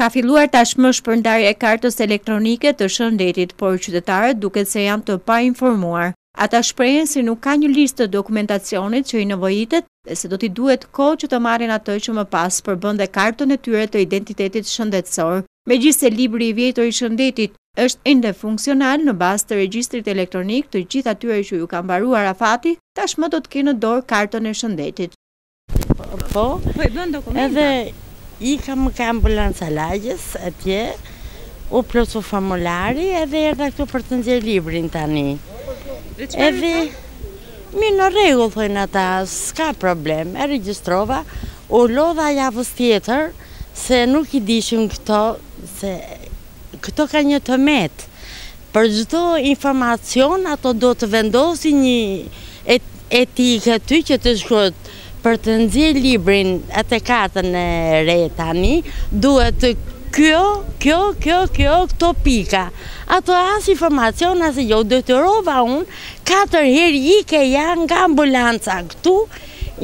Ka filluar tashmë shpërndarja e kartës elektronike të shëndetit, por qytetarët duket se janë të painformuar. Ata shprehen se nuk ka një listë të dokumentacionit që i nevojitet dhe se do t'i duhet kohë që të marrin atë që më pas përbën dhe kartën e tyre të identitetit shëndetësor. Megjithse libri i vjetër i shëndetit është ende funksional në bazë të regjistrit elektronik të gjithë atyre që ju ka mbaruar afati, tashmë do të kenë në dorë kartën e shëndetit. Po e bën dokumenta. Edhe i kam ambulanca Lagjës atje, u plosu formulari edhe erdha këtu për të nxjerrë librin tani. Edhe mi në rregull thojnë ata, s'ka problem, e regjistrova, u lodha javës tjetër se nuk i dishim këto, se këto ka një tëmet. Për çdo informacion ato do të vendosin një etikë aty që të shkruhet për të nxjerrë librin atë kartën e re tani, duhet kjo, këto pika. Ato as informacion, as jo, detyrova unë, 4 herë ike janë nga ambulanca këtu,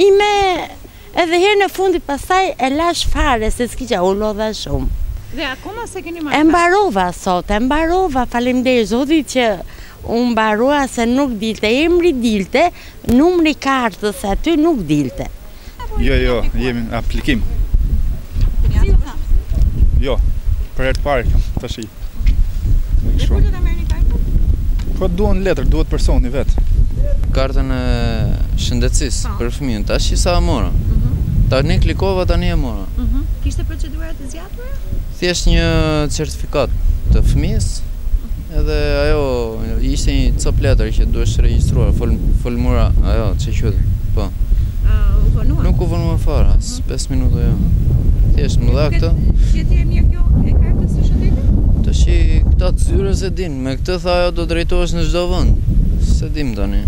edhe herë në fundi pastaj e lash fare, se s'kisha u lodha shumë. Dhe akoma se keni marrë? E mbarova sot, faleminderit Zotit që unë mbarua se nuk dilte, emri dilte, numri kartës aty nuk dilte. Jo, jemi në aplikim. Jo, për herë të parë kam tash. Dhe kur do ta merrni kartën? Po duan letër, duhet personi vetë. Kartën e shëndetësisë për fëmijën, tash sa e mora. Tani klikova, tani e mora. Kishte procedura të zgjatura? Thjesht një certifikat të fëmijës, edhe ajo ishte një cop letër që duhesh regjistruar, folmura, ajo që quhet, po. U vonua? Nuk u vonua fare, as 5 minuta jo. Thjesht më dha këtë. Qeti e mirë kjo e kartës së shëndetit? Tash këta të zyrës e din, me këtë tha ajo do drejtohesh në çdo vend. Se dim tani.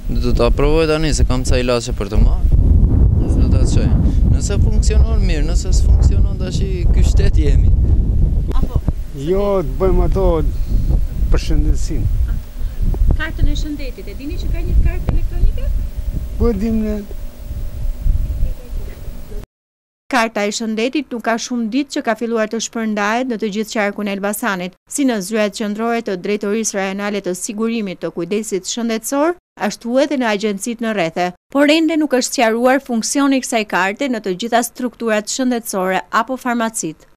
Do ta provoj tani se kam ca ilaçe për të marrë. Do ta çoj. Nëse funksionon mirë, nëse s'funksionon tash ky shtet jemi. Jo, të bëjmë ato për shëndetësinë. Kartën e shëndetit, e dini që ka një kartë elektronike? Po e dim ne. Karta e shëndetit nuk ka shumë ditë që ka filluar të shpërndahet në të gjithë qarkun e Elbasanit, si në zyrat qendrore të Drejtorisë Rajonale të Sigurimit të Kujdesit Shëndetësor, ashtu edhe në agjencitë në rrethe, por ende nuk është sqaruar funksioni i kësaj karte në të gjitha strukturat shëndetësore apo farmacitë.